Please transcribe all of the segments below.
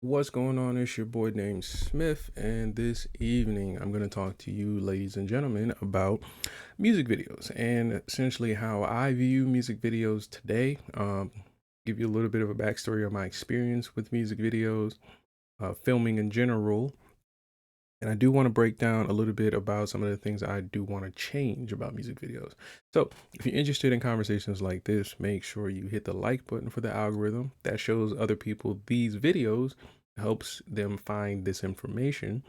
What's going on? It's your boy DameSmiff, and this evening I'm going to talk to you, ladies and gentlemen, about music videos and essentially how I view music videos today. Give you a little bit of a backstory on my experience with music videos, filming in general, and I do want to break down a little bit about some of the things I do want to change about music videos. So, if you're interested in conversations like this, make sure you hit the like button for the algorithm that shows other people these videos, helps them find this information,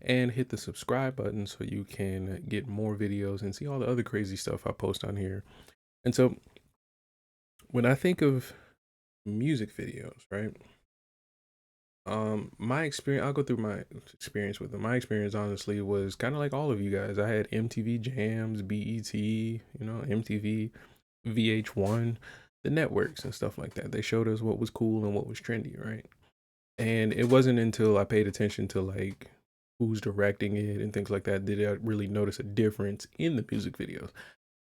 and hit the subscribe button so you can get more videos and see all the other crazy stuff I post on here. And so, when I think of music videos, right? My experience, I'll go through my experience with them. My experience honestly was kind of like all of you guys. I had MTV Jams, BET, MTV, VH1, the networks and stuff like that. They showed us what was cool and what was trendy, right? And it wasn't until I paid attention to like who's directing it and things like that did I really notice a difference in the music videos.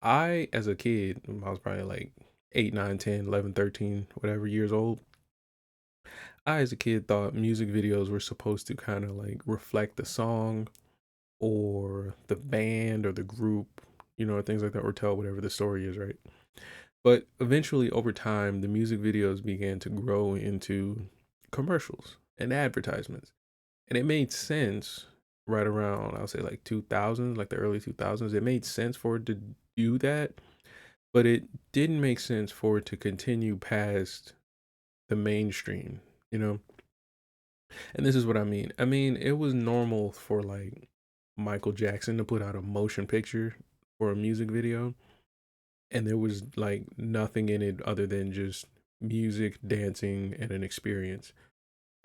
As a kid, I was probably like 8, 9, 10, 11, 13, whatever years old. I, as a kid, thought music videos were supposed to kind of like reflect the song or the band or the group, things like that, or tell whatever the story is, right? But eventually, over time, the music videos began to grow into commercials and advertisements. And it made sense right around, I'll say like 2000s, like the early 2000s. It made sense for it to do that, but it didn't make sense for it to continue past the mainstream, you know? And this is what I mean. I mean, it was normal for like Michael Jackson to put out a motion picture for a music video, and there was like nothing in it other than just music, dancing, and an experience.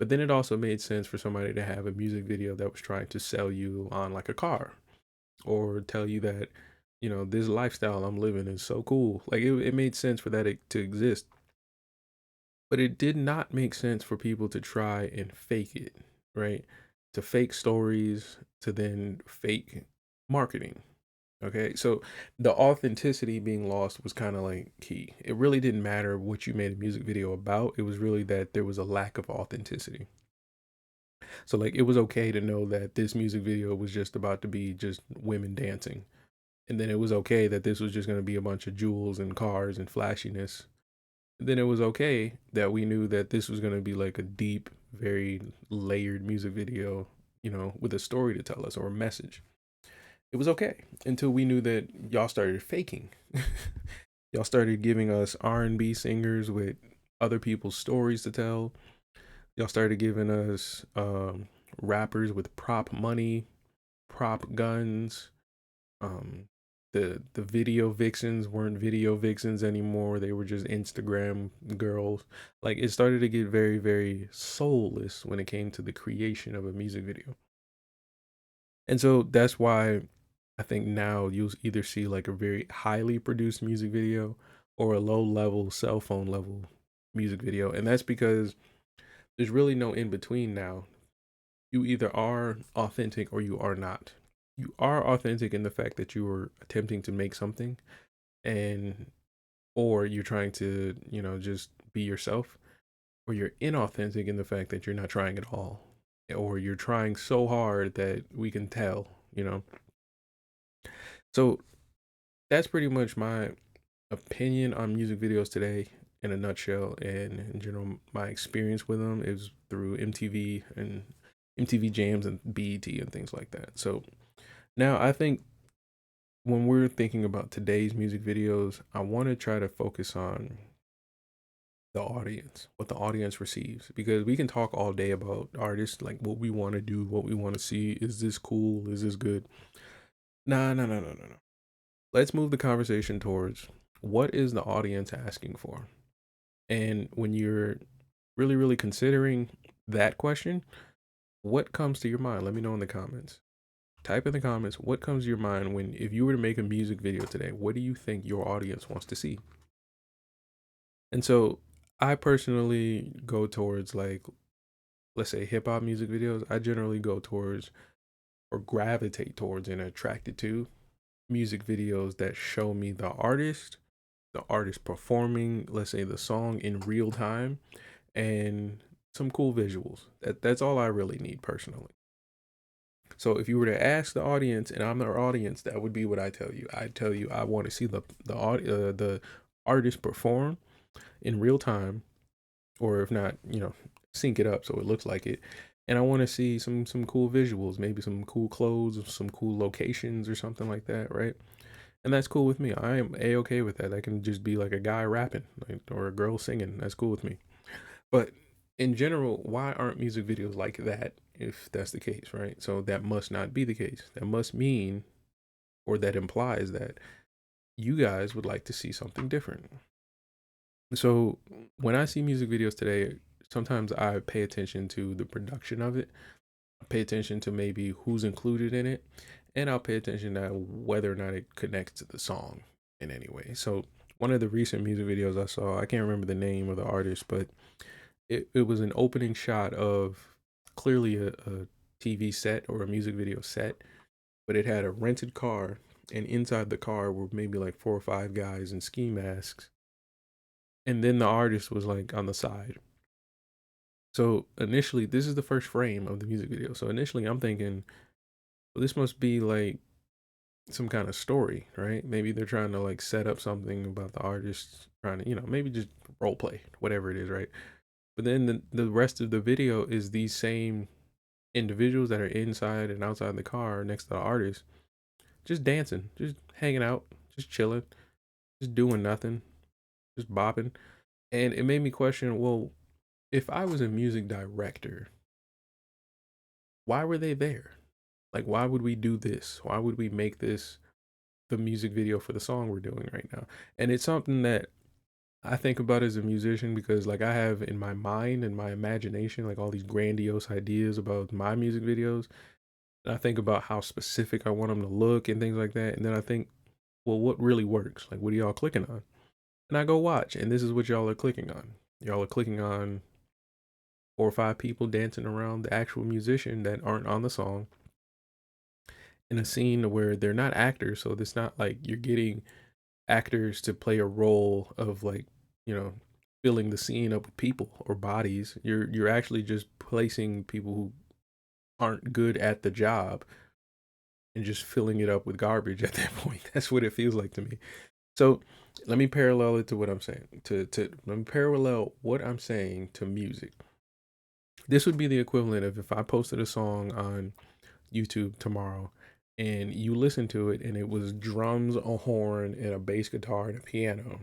But then it also made sense for somebody to have a music video that was trying to sell you on like a car or tell you that, this lifestyle I'm living is so cool. Like it made sense for that to exist. But it did not make sense for people to try and fake it, right? To fake stories, to then fake marketing. Okay. So the authenticity being lost was kind of like key. It really didn't matter what you made a music video about. It was really that there was a lack of authenticity. So like it was okay to know that this music video was just about to be just women dancing. And then it was okay that this was just going to be a bunch of jewels and cars and flashiness. Then it was okay that we knew that this was going to be like a deep, very layered music video, with a story to tell us or a message. It was okay until we knew that y'all started faking. Y'all started giving us R&B singers with other people's stories to tell. Y'all started giving us rappers with prop money, prop guns, um the video vixens weren't video vixens anymore. They were just Instagram girls. Like it started to get very, very soulless when it came to the creation of a music video. And so that's why I think now you'll either see like a very highly produced music video or a low level cell phone level music video. And that's because there's really no in between now. You either are authentic or you are not. You are authentic in the fact that you are attempting to make something, and or you're trying to, just be yourself, or you're inauthentic in the fact that you're not trying at all, or you're trying so hard that we can tell, you know. So that's pretty much my opinion on music videos today in a nutshell, and in general my experience with them is through MTV and MTV Jams and BET and things like that. So now I think when we're thinking about today's music videos, I want to try to focus on the audience, what the audience receives, because we can talk all day about artists, like what we want to do, what we want to see. Is this cool? Is this good? Nah, no, no, no, no, no. Let's move the conversation towards what is the audience asking for? And when you're really, really considering that question, what comes to your mind? Let me know in the comments. Type in the comments what comes to your mind when, if you were to make a music video today, what do you think your audience wants to see? And so I personally go towards like, let's say hip hop music videos. I generally go towards or gravitate towards and attracted to music videos that show me the artist performing, let's say the song in real time, and some cool visuals. That's all I really need personally. So if you were to ask the audience, and I'm their audience, that would be what I tell you. I tell you I want to see the artist perform in real time, or if not, sync it up so it looks like it. And I want to see some cool visuals, maybe some cool clothes, some cool locations, or something like that, right? And that's cool with me. I am a-okay with that. That can just be like a guy rapping, like, or a girl singing. That's cool with me. But in general, why aren't music videos like that if that's the case, right? So that must not be the case. That must mean, or that implies that you guys would like to see something different. So when I see music videos today, sometimes I pay attention to the production of it. I pay attention to maybe who's included in it, and I'll pay attention to whether or not it connects to the song in any way. So one of the recent music videos I saw, I can't remember the name of the artist, but it was an opening shot of clearly a TV set or a music video set, but it had a rented car, and inside the car were maybe like 4 or 5 guys in ski masks, and then the artist was like on the side. So initially, this is the first frame of the music video. So initially, I'm thinking, well, this must be like some kind of story, right? Maybe they're trying to like set up something about the artist, trying to, maybe just role play, whatever it is, right? But then the rest of the video is these same individuals that are inside and outside the car next to the artist, just dancing, just hanging out, just chilling, just doing nothing, just bopping. And it made me question, well, if I was a music director, why were they there? Like, why would we do this? Why would we make this the music video for the song we're doing right now? And it's something that I think about as a musician, because like I have in my mind and my imagination like all these grandiose ideas about my music videos. And I think about how specific I want them to look and things like that. And then I think, well, what really works? Like, what are y'all clicking on? And I go watch, and this is what y'all are clicking on. Y'all are clicking on 4 or 5 people dancing around the actual musician that aren't on the song, in a scene where they're not actors. So it's not like you're getting actors to play a role of like, you know, filling the scene up with people or bodies. You're actually just placing people who aren't good at the job and just filling it up with garbage at that point. That's what it feels like to me. So let me parallel it to what I'm saying. To let me parallel what I'm saying to music. This would be the equivalent of if I posted a song on YouTube tomorrow and you listen to it and it was drums, a horn, and a bass guitar and a piano,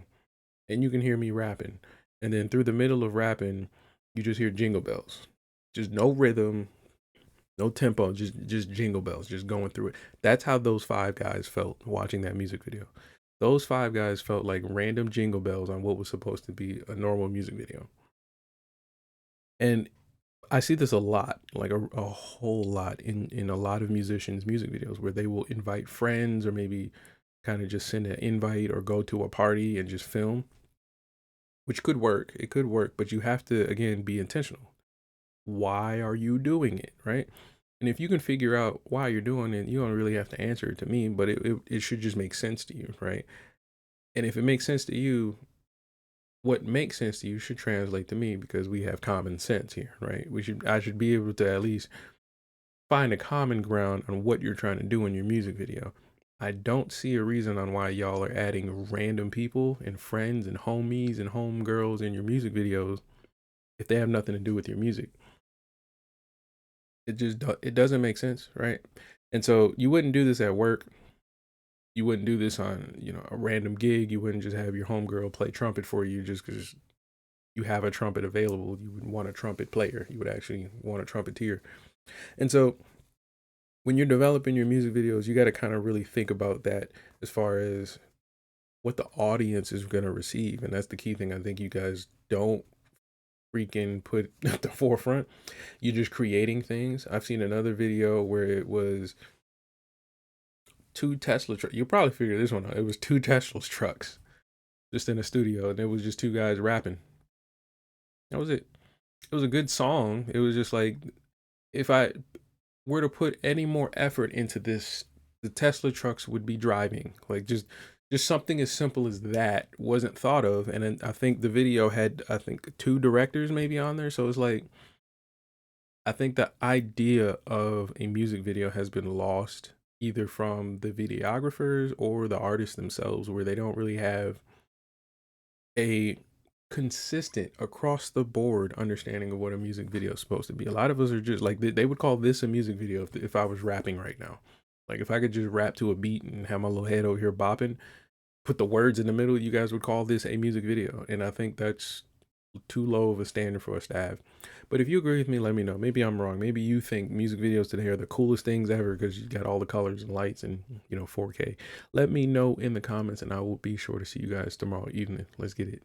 and you can hear me rapping. And then through the middle of rapping, you just hear jingle bells. Just no rhythm, no tempo, just jingle bells, just going through it. That's how those 5 guys felt watching that music video. Those 5 guys felt like random jingle bells on what was supposed to be a normal music video. And I see this a lot, like a whole lot in a lot of musicians' music videos, where they will invite friends or maybe kind of just send an invite or go to a party and just film, which could work. It could work, but you have to, again, be intentional. Why are you doing it, right? And if you can figure out why you're doing it, you don't really have to answer it to me, but it should just make sense to you, right? And if it makes sense to you, what makes sense to you should translate to me, because we have common sense here, right? I should be able to at least find a common ground on what you're trying to do in your music video. I don't see a reason on why y'all are adding random people and friends and homies and homegirls in your music videos if they have nothing to do with your music. It doesn't make sense, right? And so you wouldn't do this at work. You wouldn't do this on, a random gig. You wouldn't just have your homegirl play trumpet for you just because you have a trumpet available. You would want a trumpet player. You would actually want a trumpeter. And so when you're developing your music videos, you got to kind of really think about that as far as what the audience is going to receive. And that's the key thing I think you guys don't freaking put at the forefront. You're just creating things. I've seen another video where it was 2 Tesla trucks. You'll probably figure this one out. It was 2 Tesla trucks just in a studio, and it was just 2 guys rapping. That was it. It was a good song. It was just like, if I were to put any more effort into this, the Tesla trucks would be driving. Like, just just something as simple as that wasn't thought of. And then I think the video had, I think, two directors maybe on there. So it's like, I think the idea of a music video has been lost either from the videographers or the artists themselves, where they don't really have a consistent across the board understanding of what a music video is supposed to be. A lot of us are just like, they would call this a music video if I was rapping right now. Like if I could just rap to a beat and have my little head over here bopping, put the words in the middle, you guys would call this a music video. And I think that's too low of a standard for us to have. But if you agree with me, let me know. Maybe I'm wrong. Maybe you think music videos today are the coolest things ever because you got all the colors and lights and, 4K. Let me know in the comments and I will be sure to see you guys tomorrow evening. Let's get it.